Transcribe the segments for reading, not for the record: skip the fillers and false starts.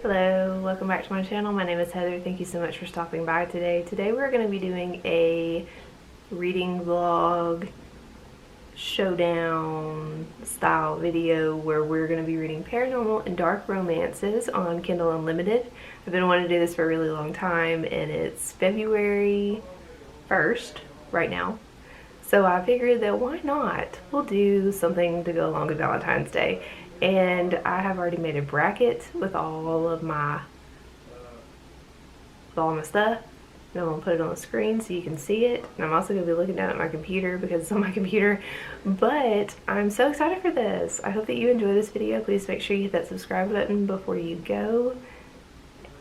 Hello, welcome back to my channel. My name is Heather. Thank you so much for stopping by today. Today we're going to be doing a reading vlog showdown style video where we're going to be reading paranormal and dark romances on Kindle Unlimited. I've been wanting to do this for a really long time and it's February 1st right now. So I figured that why not? We'll do something to go along with Valentine's Day. And I have already made a bracket with all my stuff. And I'm going to put it on the screen so you can see it. And I'm also going to be looking down at my computer because it's on my computer. But I'm so excited for this. I hope that you enjoy this video. Please make sure you hit that subscribe button before you go.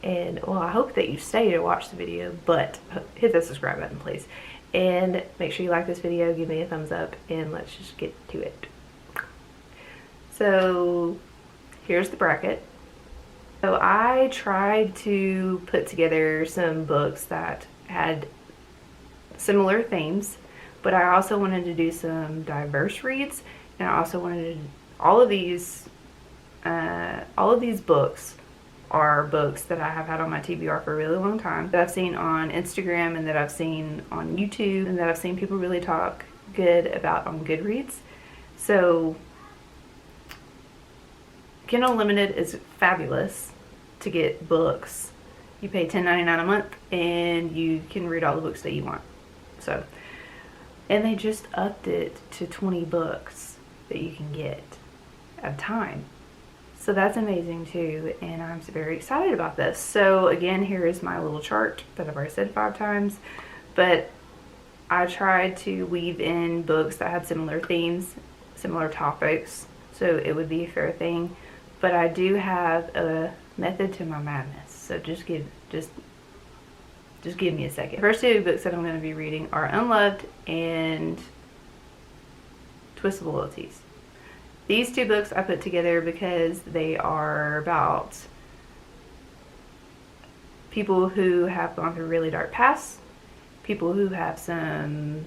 And, well, I hope that you stay to watch the video, but hit that subscribe button, please. And make sure you like this video, give me a thumbs up, and let's just get to it. So here's the bracket. So I tried to put together some books that had similar themes, but I also wanted to do some diverse reads, and I also wanted to, all of these books are books that I have had on my TBR for a really long time, that I've seen on Instagram and that I've seen on YouTube and that I've seen people really talk good about on Goodreads. So Kindle Unlimited is fabulous to get books. You pay $10.99 a month and you can read all the books that you want. So, and they just upped it to 20 books that you can get at a time. So that's amazing too, and I'm very excited about this. So again, here is my little chart that I've already said 5 times, but I tried to weave in books that had similar themes, similar topics, so it would be a fair thing. But I do have a method to my madness, so just give me a second. The first 2 books that I'm going to be reading are Unloved and Twisted Loyalties. These 2 books I put together because they are about people who have gone through really dark pasts, people who have some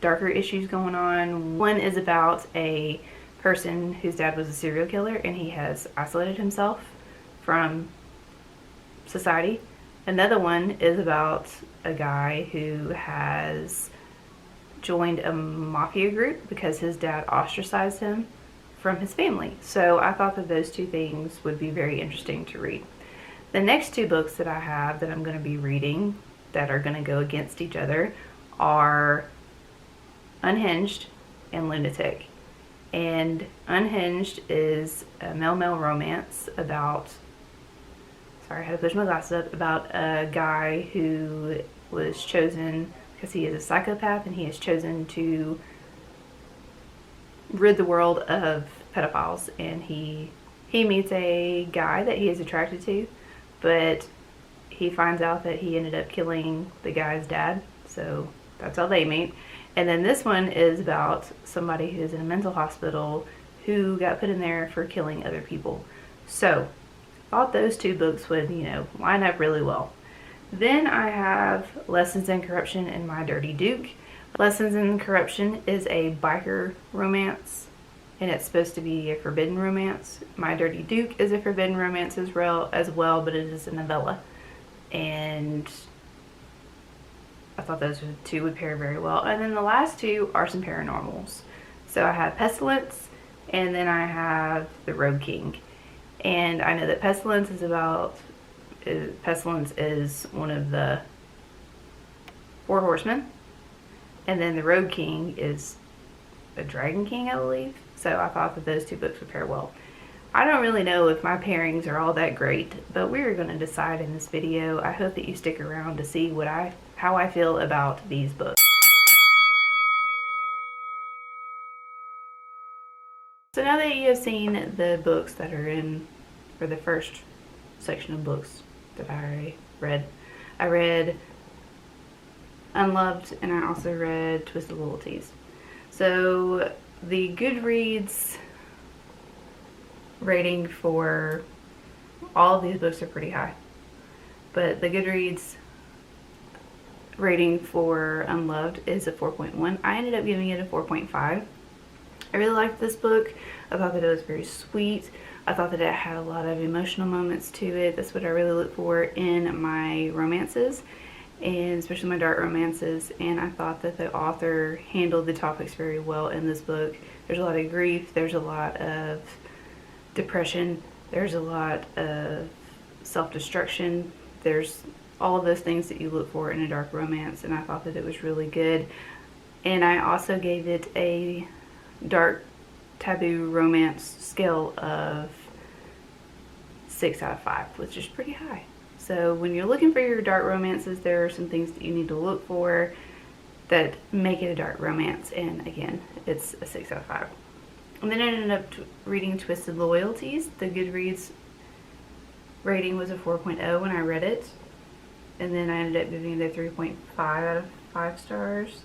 darker issues going on. One is about a person whose dad was a serial killer and he has isolated himself from society. Another one is about a guy who has joined a mafia group because his dad ostracized him from his family. So I thought that those 2 things would be very interesting to read. The next 2 books that I have that I'm going to be reading that are going to go against each other are Unhinged and Lunatic. And Unhinged is a male-male romance about, sorry I had to push my glasses up, about a guy who was chosen because he is a psychopath and he is chosen to rid the world of pedophiles, and he meets a guy that he is attracted to, but he finds out that he ended up killing the guy's dad, so that's how they meet. And then this one is about somebody who's in a mental hospital who got put in there for killing other people. So I thought those 2 books would, you know, line up really well. Then I have Lessons in Corruption and My Dirty Duke. Lessons in Corruption is a biker romance, and it's supposed to be a forbidden romance. My Dirty Duke is a forbidden romance as well, but it is a novella. And I thought those 2 would pair very well. And then the last 2 are some paranormals. So I have Pestilence, and then I have The Road King. And I know that Pestilence is one of the 4 horsemen. And then The Road King is a Dragon King, I believe. So I thought that those 2 books would pair well. I don't really know if my pairings are all that great, but we're going to decide in this video. I hope that you stick around to see how I feel about these books. So now that you have seen the books that are in, for the first section of books that I read Unloved, and I also read Twisted Loyalties. So the Goodreads rating for all of these books are pretty high, but the Goodreads rating for Unloved is a 4.1. I ended up giving it a 4.5. I really liked this book. I thought that it was very sweet. I thought that it had a lot of emotional moments to it. That's what I really look for in my romances, and especially my dark romances. And I thought that the author handled the topics very well in this book. There's a lot of grief, there's a lot of depression, there's a lot of self-destruction, there's all of those things that you look for in a dark romance, and I thought that it was really good. And I also gave it a dark taboo romance scale of 6 out of 5, which is pretty high. So when you're looking for your dark romances, there are some things that you need to look for that make it a dark romance, and again, it's a 6 out of 5. And then I ended up reading Twisted Loyalties. The Goodreads rating was a 4.0 when I read it, and then I ended up giving it a 3.5 out of 5 stars,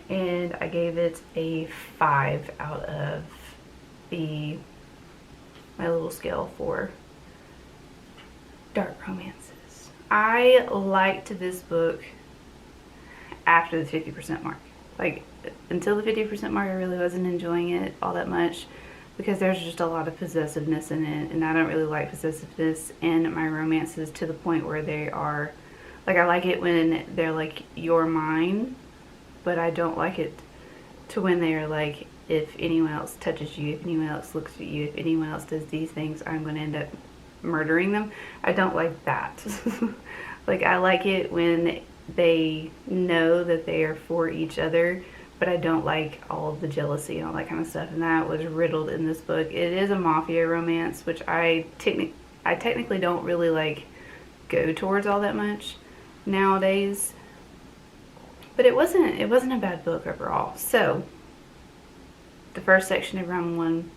and I gave it a 5 out of my little scale for dark romances. I liked this book after the 50% mark. Like, until the 50% mark, I really wasn't enjoying it all that much because there's just a lot of possessiveness in it, and I don't really like possessiveness in my romances to the point where they are, like, I like it when they're like, you're mine, but I don't like it to when they are like, if anyone else touches you, if anyone else looks at you, if anyone else does these things, I'm going to end up murdering them. I don't like that. Like, I like it when they know that they are for each other, but I don't like all of the jealousy and all that kind of stuff, and that was riddled in this book. It is a mafia romance, which I technically don't really like go towards all that much nowadays, but it wasn't a bad book overall. So the first section of round 1,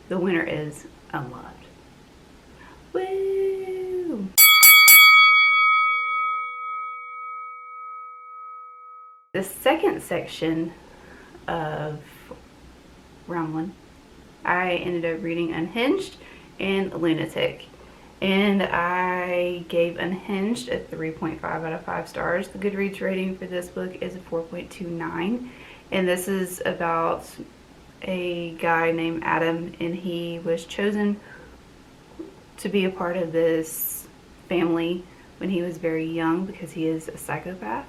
the winner is Unloved. Woo! The second section of round 1, I ended up reading Unhinged and Lunatic. And I gave Unhinged a 3.5 out of 5 stars. The Goodreads rating for this book is a 4.29. And this is about a guy named Adam, and he was chosen to be a part of this family when he was very young because he is a psychopath.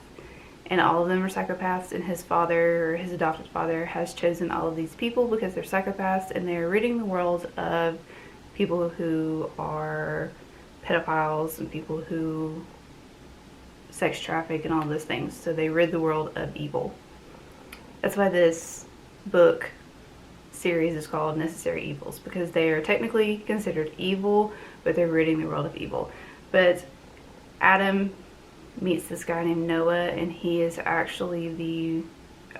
And all of them are psychopaths, and his father, or his adopted father, has chosen all of these people because they're psychopaths, and they're ridding the world of people who are pedophiles and people who sex traffic and all those things. So they rid the world of evil. That's why this book series is called Necessary Evils, because they are technically considered evil, but they're ridding the world of evil. But Adam meets this guy named Noah, and he is actually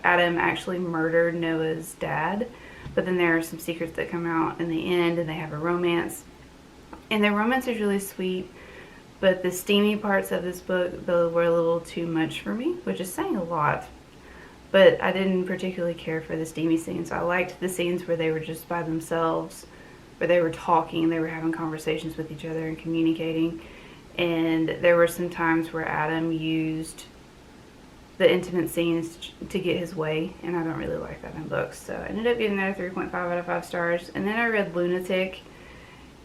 Adam actually murdered Noah's dad, but then there are some secrets that come out in the end, and they have a romance, and their romance is really sweet, but the steamy parts of this book, though, were a little too much for me, which is saying a lot, but I didn't particularly care for the steamy scenes. I liked the scenes where they were just by themselves, where they were talking, they were having conversations with each other and communicating. And there were some times where Adam used the intimate scenes to get his way, and I don't really like that in books. So I ended up giving that a 3.5 out of 5 stars. And then I read Lunatic,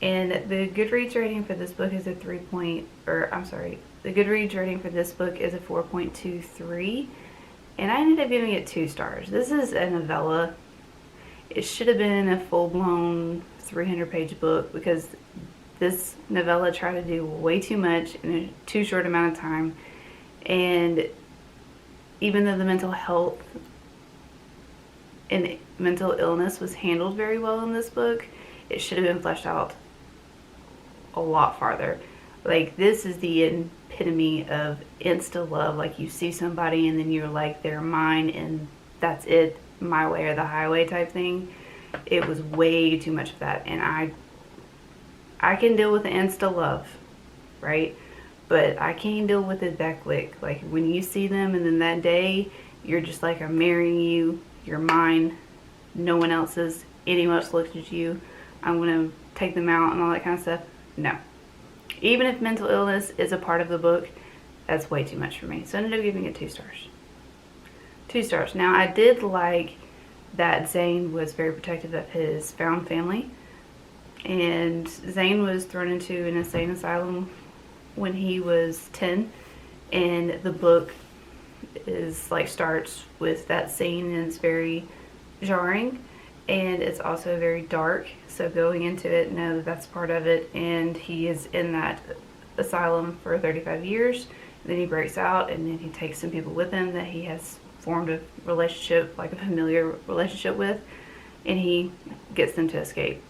and the Goodreads rating for this book is a the Goodreads rating for this book is a 4.23, and I ended up giving it 2 stars. This is a novella. It should have been a full-blown 300-page book because this novella tried to do way too much in a too short amount of time. And even though the mental health and mental illness was handled very well in this book, it should have been fleshed out a lot farther. Like, this is the epitome of insta love. Like, you see somebody and then you're like, they're mine and that's it, my way or the highway type thing. It was way too much of that, and I can deal with the insta love, right? But I can't deal with it that quick. Like, when you see them and then that day, you're just like, I'm marrying you, you're mine, no one else's, anyone else looks at you, I'm gonna take them out and all that kind of stuff. No. Even if mental illness is a part of the book, that's way too much for me. So I ended up giving it 2 stars. 2 stars. Now, I did like that Zane was very protective of his found family. And Zane was thrown into an insane asylum when he was 10, and the book is like starts with that scene, and it's very jarring, and it's also very dark. So going into it, know that that's part of it. And he is in that asylum for 35 years. Then he breaks out, and then he takes some people with him that he has formed a relationship, like a familiar relationship with, and he gets them to escape.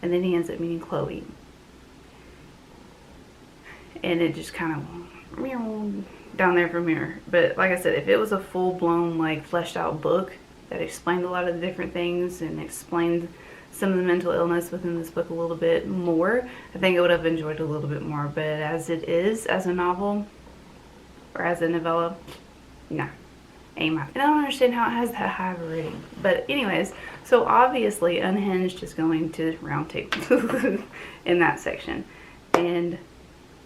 And then he ends up meeting Chloe. And it just kind of down there from here. But like I said, if it was a full-blown, like, fleshed out book that explained a lot of the different things and explained some of the mental illness within this book a little bit more, I think I would have enjoyed it a little bit more. But as it is, as a novel or as a novella, nah, ain't my. And I don't understand how it has that high of a rating. But anyways, so obviously Unhinged is going to round 2 in that section. And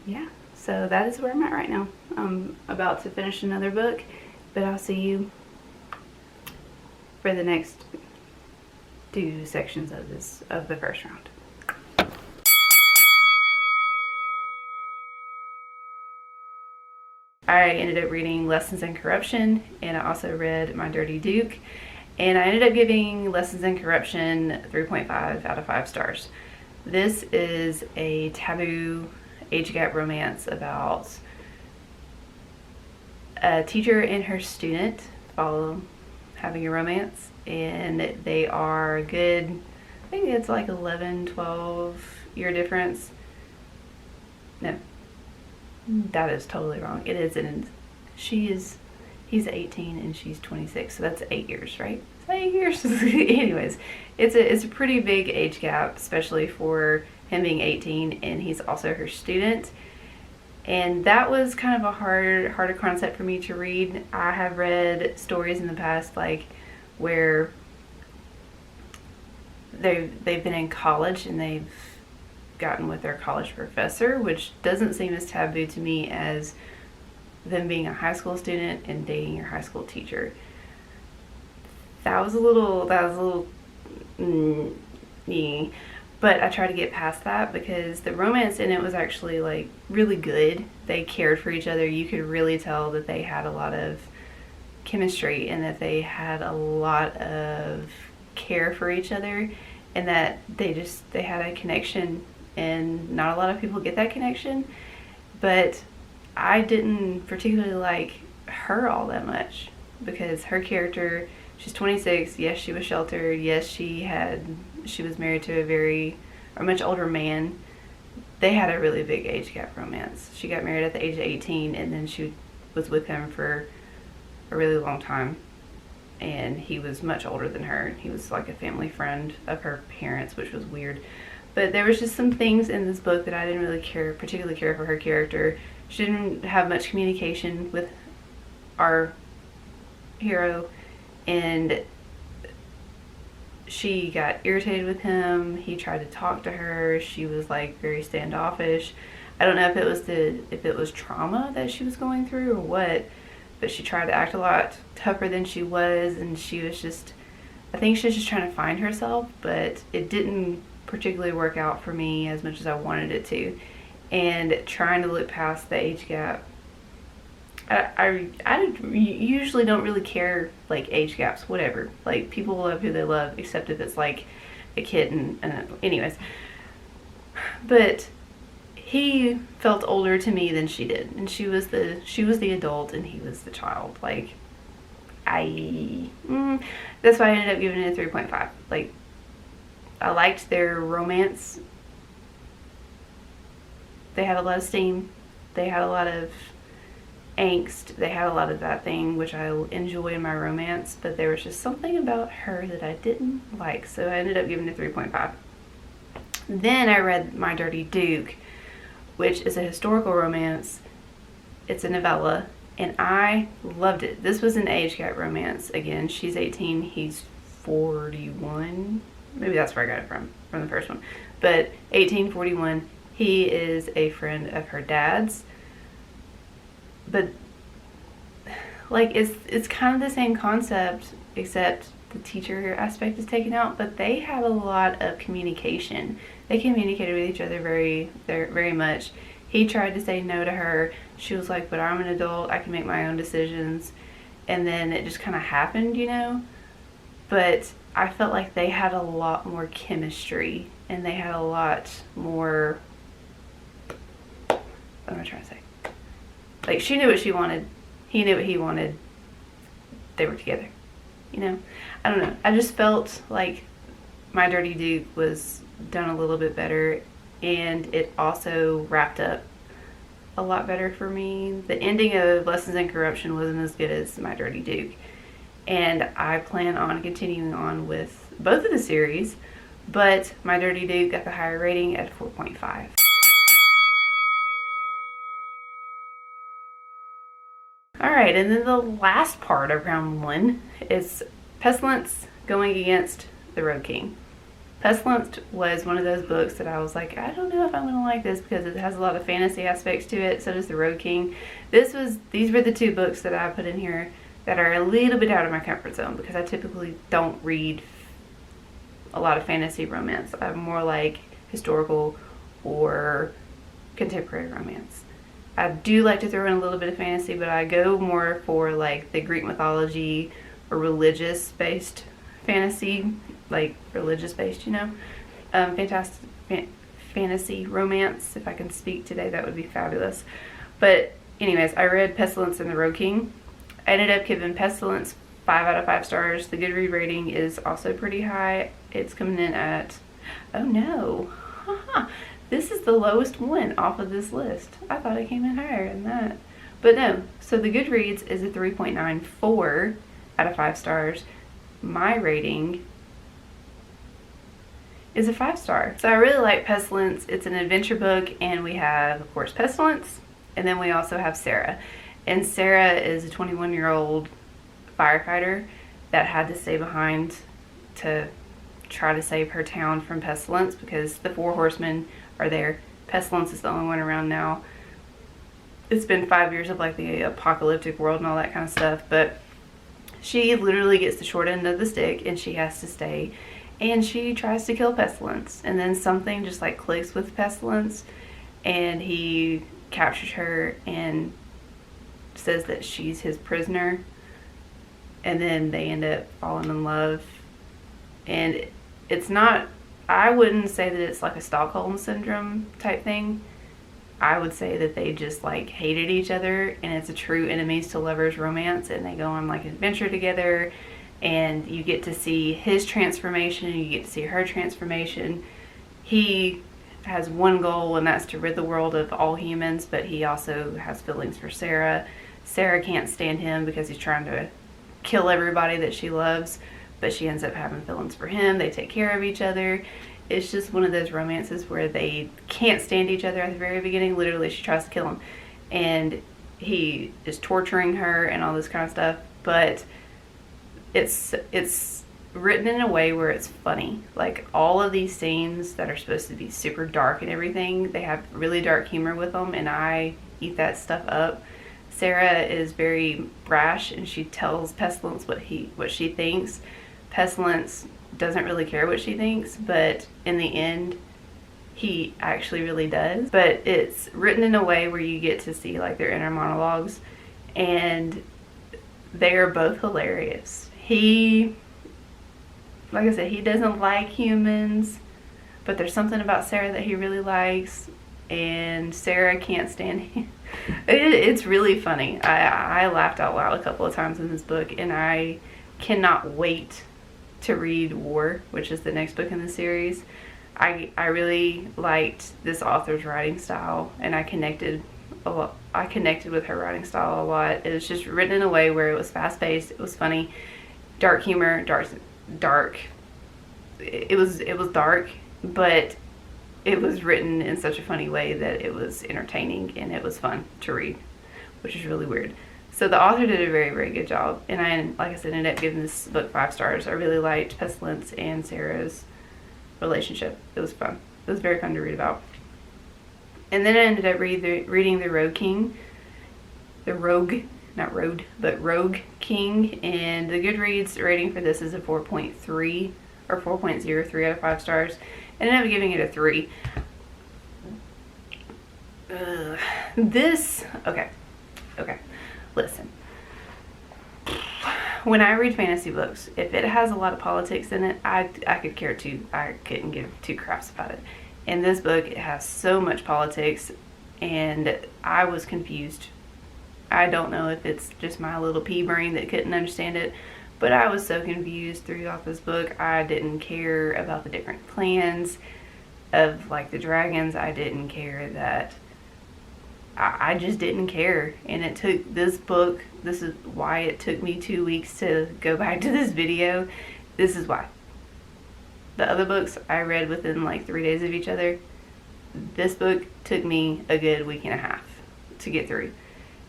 yeah, so that is where I'm at right now. I'm about to finish another book, but I'll see you for the next 2 sections of the first round. I ended up reading Lessons in Corruption, and I also read My Dirty Duke, and I ended up giving Lessons in Corruption 3.5 out of 5 stars. This is a taboo age gap romance about a teacher and her student having a romance, and they are good, I think it's like 11, 12 year difference. No, that is totally wrong. It isn't. He's 18 and she's 26, so that's 8 years, right? It's 8 years. Anyways, it's a pretty big age gap, especially for him being 18 and he's also her student. And that was kind of a harder concept for me to read. I have read stories in the past, like where they've been in college and they've gotten with their college professor, which doesn't seem as taboo to me as them being a high school student and dating your high school teacher. That was a little but I tried to get past that because the romance in it was actually like really good. They cared for each other. You could really tell that they had a lot of chemistry and that they had a lot of care for each other, and that they had a connection, and not a lot of people get that connection. But I didn't particularly like her all that much because her character, she's 26, yes, she was sheltered, yes, she was married to a much older man. They had a really big age gap romance. She got married at the age of 18, and then she was with him for a really long time, and he was much older than her. He was like a family friend of her parents, which was weird. But there was just some things in this book that I didn't really particularly care for her character. She didn't have much communication with our hero, and she got irritated with him. He tried to talk to her. She was like very standoffish. I don't know if it was trauma that she was going through or what, but she tried to act a lot tougher than she was, and she was just, I think she was just trying to find herself, but it didn't particularly work out for me as much as I wanted it to. And trying to look past the age gap, I usually don't really care, like, age gaps, whatever. Like, people love who they love, except if it's like a kid and anyways. But he felt older to me than she did, and she was the adult and he was the child. Like, that's why I ended up giving it a 3.5. Like, I liked their romance. They had a lot of steam. They had a lot of angst. They had a lot of that thing, which I enjoy in my romance, but there was just something about her that I didn't like, so I ended up giving it a 3.5. Then I read My Dirty Duke, which is a historical romance. It's a novella, and I loved it. This was an age gap romance. Again, she's 18, he's 41. Maybe that's where I got it from the first one. But 1841, he is a friend of her dad's. But like it's kind of the same concept, except the teacher aspect is taken out, but they have a lot of communication. They communicated with each other very much. He tried to say no to her. She was like, but I'm an adult, I can make my own decisions. And then it just kind of happened, you know? But I felt like they had a lot more chemistry, and they had a lot more, what am I trying to say? Like, she knew what she wanted, he knew what he wanted, they were together, you know? I don't know, I just felt like My Dirty Duke was done a little bit better, and it also wrapped up a lot better for me. The ending of Lessons in Corruption wasn't as good as My Dirty Duke, and I plan on continuing on with both of the series, but My Dirty Duke got the higher rating at 4.5. Alright, and then the last part of round 1 is Pestilence going against The Road King. Pestilence was one of those books that I was like, I don't know if I'm going to like this because it has a lot of fantasy aspects to it. So does The Road King. These were the two books that I put in here that are a little bit out of my comfort zone because I typically don't read a lot of fantasy romance. I'm more like historical or contemporary romance. I do like to throw in a little bit of fantasy, but I go more for like the Greek mythology or religious based fantasy, like religious based, you know, fantasy romance. If I can speak today, that would be fabulous. But anyways, I read Pestilence and The Road King. I ended up giving Pestilence 5 out of 5 stars. The Goodread rating is also pretty high. It's coming in at, oh no, this is the lowest one off of this list. I thought it came in higher than that, but no. So the Goodreads is a 3.94 out of 5 stars. My rating is a 5-star. So I really like Pestilence. It's an adventure book, and we have, of course, Pestilence, and then we also have Sarah. And Sarah is a 21-year-old firefighter that had to stay behind to try to save her town from pestilence because the 4 horsemen are there. Pestilence is the only one around now. It's been 5 years of like the apocalyptic world and all that kind of stuff, but she literally gets the short end of the stick and she has to stay, and she tries to kill Pestilence, and then something just like clicks with Pestilence and he captures her and says that she's his prisoner, and then they end up falling in love. And it's not, I wouldn't say that it's like a Stockholm syndrome type thing. I would say that they just like hated each other, and it's a true enemies to lovers romance, and they go on like an adventure together, and you get to see his transformation and you get to see her transformation. He has one goal, and that's to rid the world of all humans, but he also has feelings for Sarah. Sarah can't stand him because he's trying to kill everybody that she loves, but she ends up having feelings for him. They take care of each other. It's just one of those romances where they can't stand each other at the very beginning. Literally, she tries to kill him, and he is torturing her and all this kind of stuff, but it's written in a way where it's funny. Like, all of these scenes that are supposed to be super dark and everything, they have really dark humor with them, and I eat that stuff up. Sarah is very brash, and she tells Pestilence what she thinks. Pestilence doesn't really care what she thinks, but in the end he actually really does. But it's written in a way where you get to see like their inner monologues, and they are both hilarious. He, like I said, he doesn't like humans, but there's something about Sarah that he really likes, and Sarah can't stand him. It's really funny. I laughed out loud a couple of times in this book, and I cannot wait to read War, which is the next book in the series. I really liked this author's writing style, and I connected a lot. I connected with her writing style a lot. It was just written in a way where it was fast-paced, it was funny, dark humor, dark. It was dark, but it was written in such a funny way that it was entertaining and it was fun to read, which is really weird. So the author did a very, very good job, and I, like I said, ended up giving this book 5 stars. I really liked Pestilence and Sarah's relationship. It was fun. It was very fun to read about. And then I ended up reading The Road King. The Rogue, not Road, but Rogue King. And the Goodreads rating for this is a 4.3 or 4.03 out of 5 stars. I ended up giving it a 3. Okay, listen. When I read fantasy books, if it has a lot of politics in it, I could care too. I couldn't give 2 craps about it. In this book, it has so much politics, and I was confused. I don't know if it's just my little pea brain that couldn't understand it, but I was so confused throughout this book. I didn't care about the different clans of like the dragons. I didn't care that I just didn't care. And it took this book, this is why it took me 2 weeks to go back to this video. This is why. The other books I read within like 3 days of each other. This book took me a good week and a half to get through.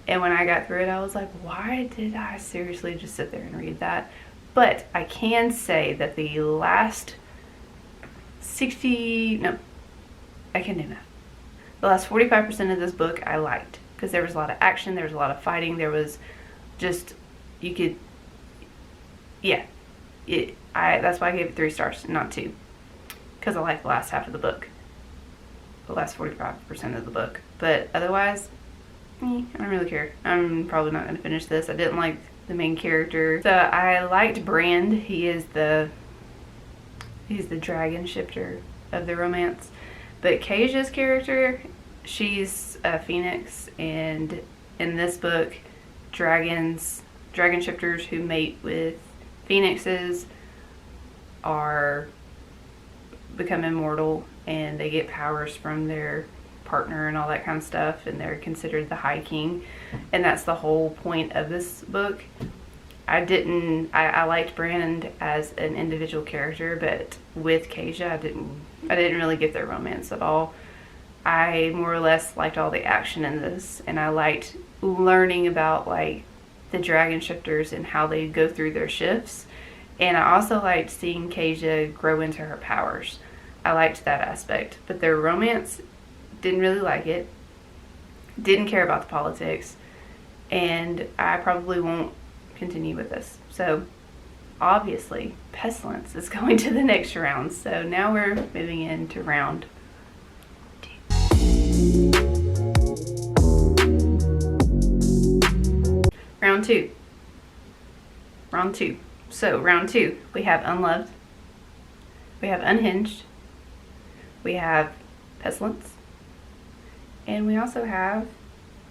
And when I got through it, I was like, why did I seriously just sit there and read that? But I can say that the last 45% of this book I liked, because there was a lot of action, there was a lot of fighting, there was just, that's why I gave it 3 stars, not 2, because I liked the last half of the book, the last 45% of the book. But otherwise, I don't really care. I'm probably not going to finish this. I didn't like the main character. So I liked Brand. He's the dragon shifter of the romance. But Kaja's character, she's a phoenix, and in this book, dragon shifters who mate with phoenixes become immortal, and they get powers from their partner and all that kind of stuff, and they're considered the High King, and that's the whole point of this book. I liked Brand as an individual character, but with Kaja, I didn't really get their romance at all. I more or less liked all the action in this, and I liked learning about like the dragon shifters and how they go through their shifts, and I also liked seeing Kaja grow into her powers. I liked that aspect, but their romance, didn't really like it, didn't care about the politics, and I probably won't continue with this. So obviously Pestilence is going to the next round. So now we're moving into round 2. Round two. So round 2, we have Unloved, we have Unhinged, we have Pestilence, and we also have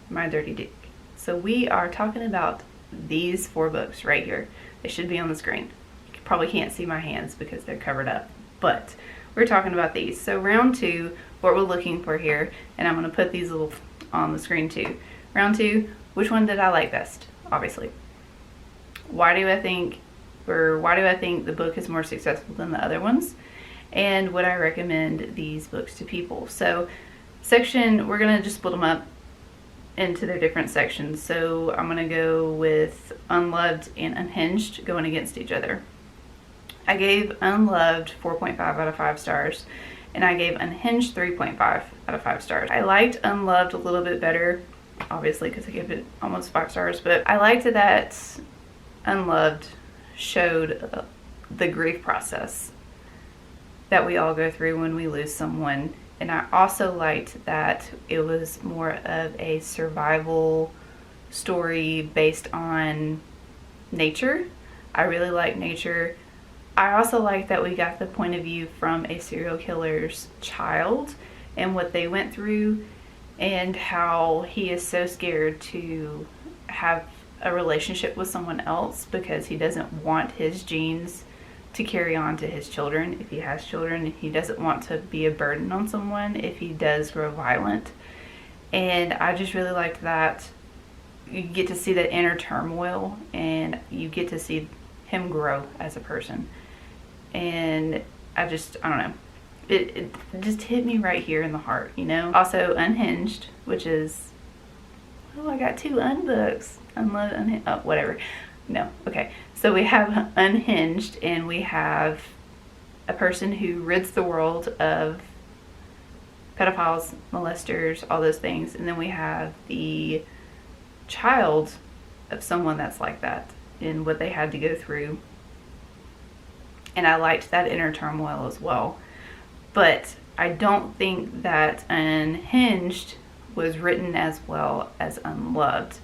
My Dirty Dick. So we are talking about these 4 books right here. They should be on the screen. You probably can't see my hands because they're covered up, but we're talking about these. So round 2, what we're looking for here, and I'm going to put these little on the screen too. Round 2, which one did I like best? Obviously. Why do I think the book is more successful than the other ones? And would I recommend these books to people? So we're going to just split them up into their different sections. So I'm going to go with Unloved and Unhinged going against each other. I gave Unloved 4.5 out of 5 stars, and I gave Unhinged 3.5 out of 5 stars. I liked Unloved a little bit better, obviously, because I gave it almost 5 stars, but I liked that Unloved showed the grief process that we all go through when we lose someone. And I also liked that it was more of a survival story based on nature. I really like nature. I also like that we got the point of view from a serial killer's child and what they went through, and how he is so scared to have a relationship with someone else because he doesn't want his genes to carry on to his children if he has children. He doesn't want to be a burden on someone if he does grow violent. And I just really liked that you get to see that inner turmoil, and you get to see him grow as a person. And I don't know, it just hit me right here in the heart, you know. Also Unhinged, which is, I got 2 unbooks. Unloved, Unhinged, oh, whatever. No, okay. So we have Unhinged, and we have a person who rids the world of pedophiles, molesters, all those things. And then we have the child of someone that's like that and what they had to go through. And I liked that inner turmoil as well. But I don't think that Unhinged was written as well as Unloved,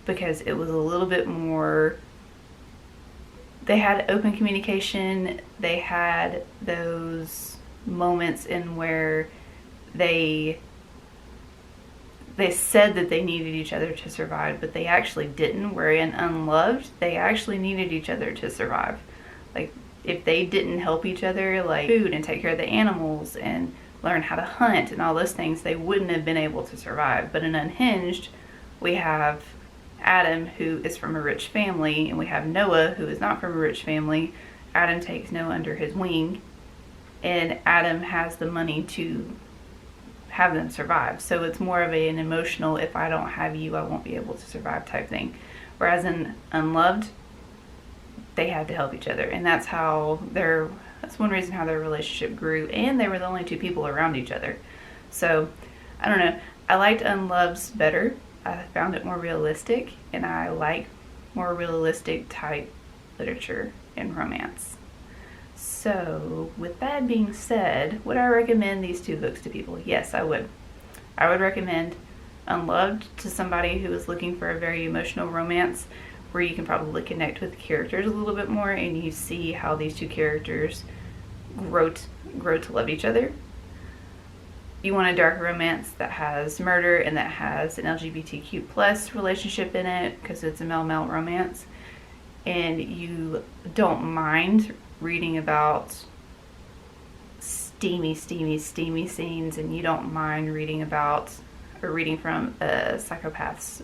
because it was a little bit more, they had open communication, they had those moments in where they said that they needed each other to survive, but they actually didn't. Where in Unloved, they actually needed each other to survive. Like, if they didn't help each other, like food and take care of the animals and learn how to hunt and all those things, they wouldn't have been able to survive. But in Unhinged, we have Adam, who is from a rich family, and we have Noah, who is not from a rich family. Adam takes Noah under his wing, and Adam has the money to have them survive. So it's more of an emotional, if I don't have you, I won't be able to survive type thing. Whereas in Unloved, they had to help each other, and that's one reason how their relationship grew, and they were the only two people around each other. So I don't know, I liked Unloved's better. I found it more realistic, and I like more realistic type literature and romance. So with that being said, would I recommend these two books to people? Yes, I would. I would recommend Unloved to somebody who is looking for a very emotional romance where you can probably connect with the characters a little bit more, and you see how these two characters grow to love each other. You want a dark romance that has murder and that has an LGBTQ plus relationship in it, because it's a male-male romance, and you don't mind reading about steamy scenes, and you don't mind reading about or reading from a psychopath's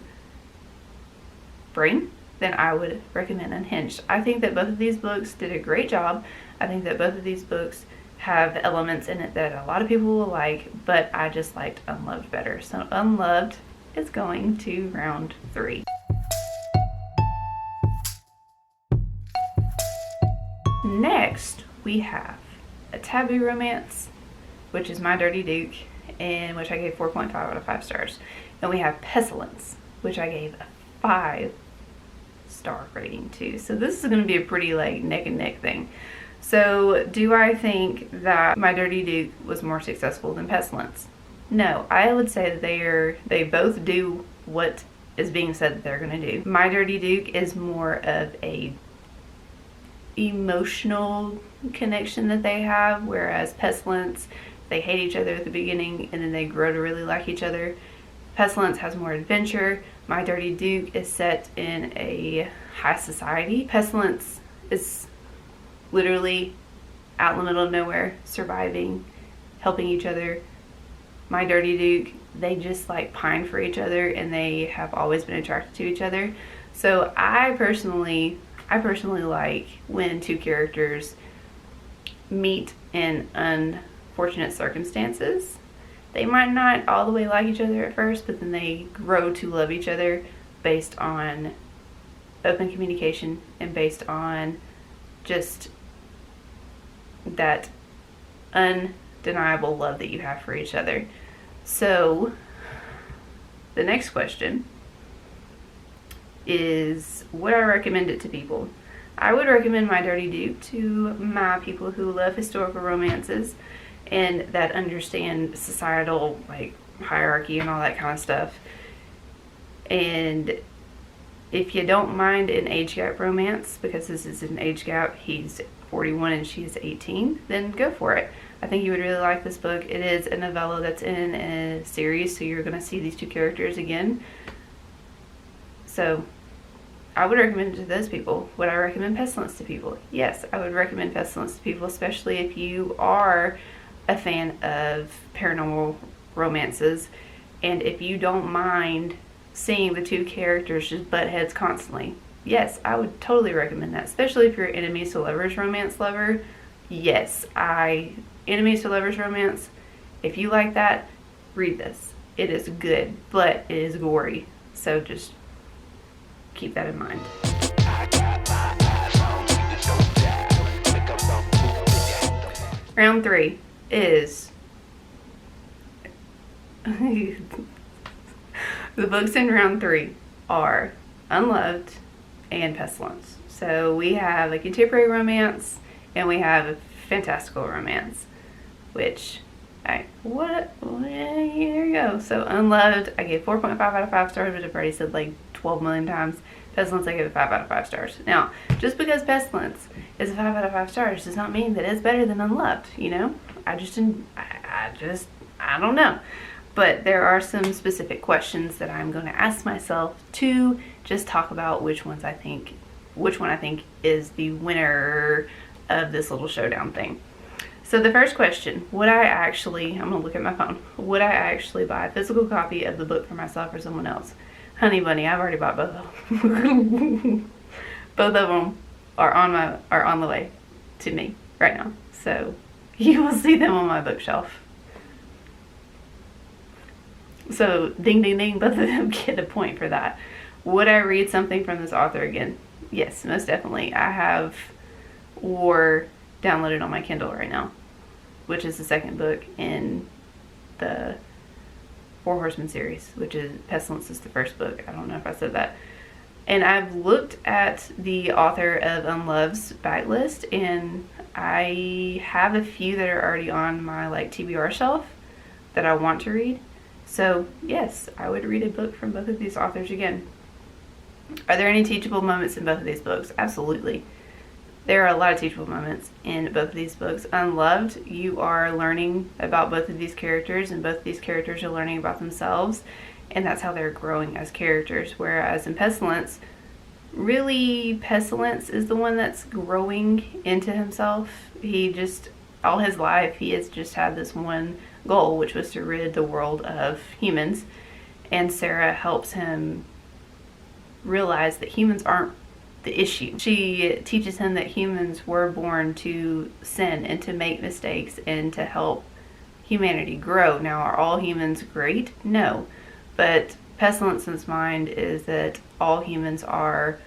brain, then I would recommend Unhinged. I think that both of these books did a great job. I think that both of these books have elements in it that a lot of people will like, but I just liked Unloved better. So Unloved is going to round 3. Next, we have a Taboo romance, which is My Dirty Duke, and which I gave 4.5 out of 5 stars. And we have Pestilence, which I gave a 5-star rating to. So this is going to be a pretty like neck and neck thing. So do I think that My Dirty Duke was more successful than Pestilence? No, I would say that they both do what is being said that they're going to do. My Dirty Duke is more of a emotional connection that they have, whereas Pestilence, they hate each other at the beginning and then they grow to really like each other. Pestilence has more adventure. My Dirty Duke is set in a high society. Pestilence is literally out in the middle of nowhere, surviving, helping each other. My Dirty Duke, they just like pine for each other, and they have always been attracted to each other. So I personally like when two characters meet in unfortunate circumstances. They might not all the way like each other at first, but then they grow to love each other based on open communication and based on just that undeniable love that you have for each other. So the next question is, would I recommend it to people? I would recommend My Dirty Duke to my people who love historical romances and that understand societal like hierarchy and all that kind of stuff. And if you don't mind an age gap romance, because this is an age gap, he's 41 and she's 18, then go for it. I think you would really like this book. It is a novella that's in a series, so you're going to see these two characters again. So I would recommend it to those people. Would I recommend Pestilence to people? Yes, I would recommend Pestilence to people, especially if you are a fan of paranormal romances and if you don't mind seeing the two characters just butt heads constantly. Yes, I would totally recommend that, especially if you're an enemies to lovers romance lover. Yes, enemies to lovers romance, if you like that, read this. It is good, but it is gory, so just keep that in mind. Round 3 is the books in round 3 are Unloved and Pestilence. So we have a contemporary romance and we have a fantastical romance. which, here you go. So Unloved, I gave 4.5 out of 5 stars, which I've already said like 12 million times. Pestilence, I gave it 5 out of 5 stars. Now, just because Pestilence is a 5 out of 5 stars does not mean that it's better than Unloved, you know? I don't know. But there are some specific questions that I'm going to ask myself to just talk about which one I think is the winner of this little showdown thing. So the first question, I'm gonna look at my phone, would I actually buy a physical copy of the book for myself or someone else? Honey bunny, I've already bought both of them. Both of them are on the way to me right now. So you will see them on my bookshelf. So ding ding ding, both of them get a point for that. Would I read something from this author again? Yes, most definitely. I have War downloaded on my Kindle right now, which is the second book in the Four Horsemen series, which is Pestilence is the first book. I don't know if I said that. And I've looked at the author of Unloved's backlist, and I have a few that are already on my like TBR shelf that I want to read. So yes, I would read a book from both of these authors again. Are there any teachable moments in both of these books? Absolutely. There are a lot of teachable moments in both of these books. Unloved, you are learning about both of these characters, and both of these characters are learning about themselves, and that's how they're growing as characters. Whereas in Pestilence, really Pestilence is the one that's growing into himself. He just, all his life, he has just had this one goal, which was to rid the world of humans, and Sarah helps him realize that humans aren't the issue. She teaches him that humans were born to sin and to make mistakes and to help humanity grow. Now, are all humans great? No. But Pestilence's mind is that all humans are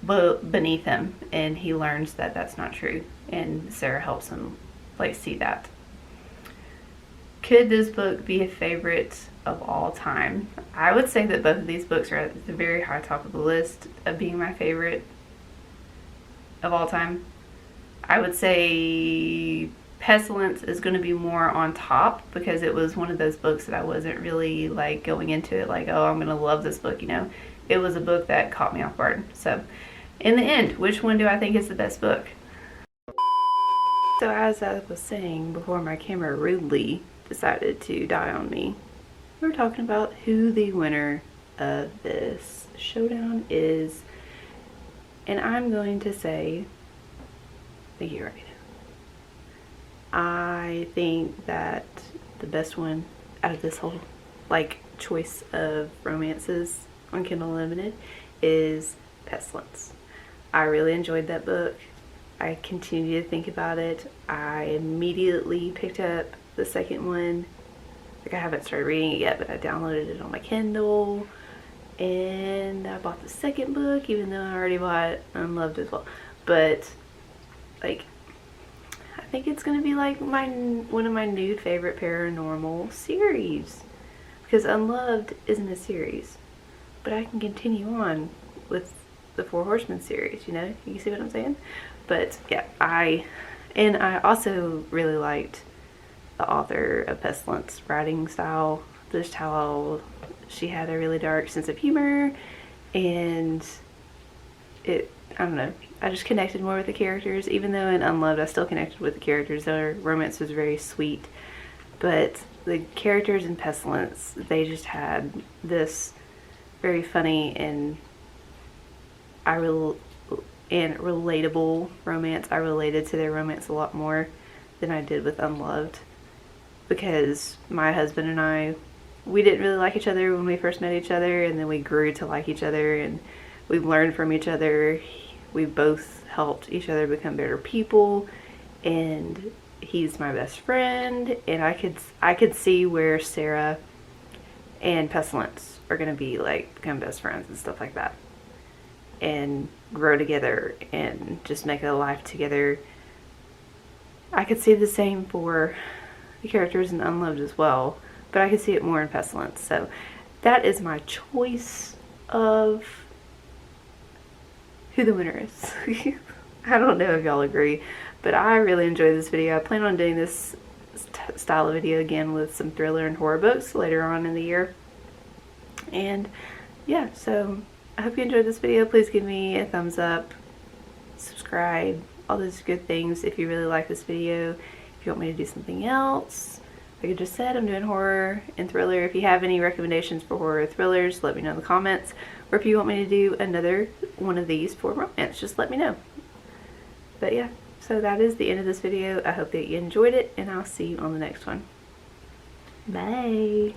beneath him, and he learns that that's not true, and Sarah helps him like see that. Could this book be a favorite of all time? I would say that both of these books are at the very high top of the list of being my favorite of all time. I would say Pestilence is going to be more on top because it was one of those books that I wasn't really like going into it like, oh, I'm going to love this book, you know. It was a book that caught me off guard. So in the end, which one do I think is the best book? So as I was saying before my camera rudely decided to die on me, we're talking about who the winner of this showdown is, and I'm going to say, I think you already know. I think that the best one out of this whole like choice of romances on Kindle Unlimited is Pestilence. I really enjoyed that book. I continue to think about it. I immediately picked up the second one. Like, I haven't started reading it yet, but I downloaded it on my Kindle, and I bought the second book, even though I already bought Unloved as well. But like, I think it's gonna be like one of my new favorite paranormal series, because Unloved isn't a series, but I can continue on with the Four Horsemen series, you know? You see what I'm saying? But yeah, I also really liked the author of Pestilence writing style, just how she had a really dark sense of humor, and I don't know, I just connected more with the characters. Even though in Unloved I still connected with the characters, their romance was very sweet, but the characters in Pestilence, they just had this very funny and relatable romance. I related to their romance a lot more than I did with Unloved, because my husband and I, we didn't really like each other when we first met each other, and then we grew to like each other, and we learned from each other. We both helped each other become better people, and he's my best friend, and I could see where Sarah and Pestilence are gonna be like become best friends and stuff like that, and grow together and just make a life together. I could see the same for the characters in Unloved as well, but I could see it more in Pestilence. So that is my choice of who the winner is. I don't know if y'all agree, but I really enjoyed this video. I plan on doing this style of video again with some thriller and horror books later on in the year. And yeah, so I hope you enjoyed this video. Please give me a thumbs up, subscribe, all those good things if you really like this video. If you want me to do something else, like I just said, I'm doing horror and thriller. If you have any recommendations for horror or thrillers, let me know in the comments. Or if you want me to do another one of these for romance, just let me know. But yeah, so that is the end of this video. I hope that you enjoyed it, and I'll see you on the next one. Bye!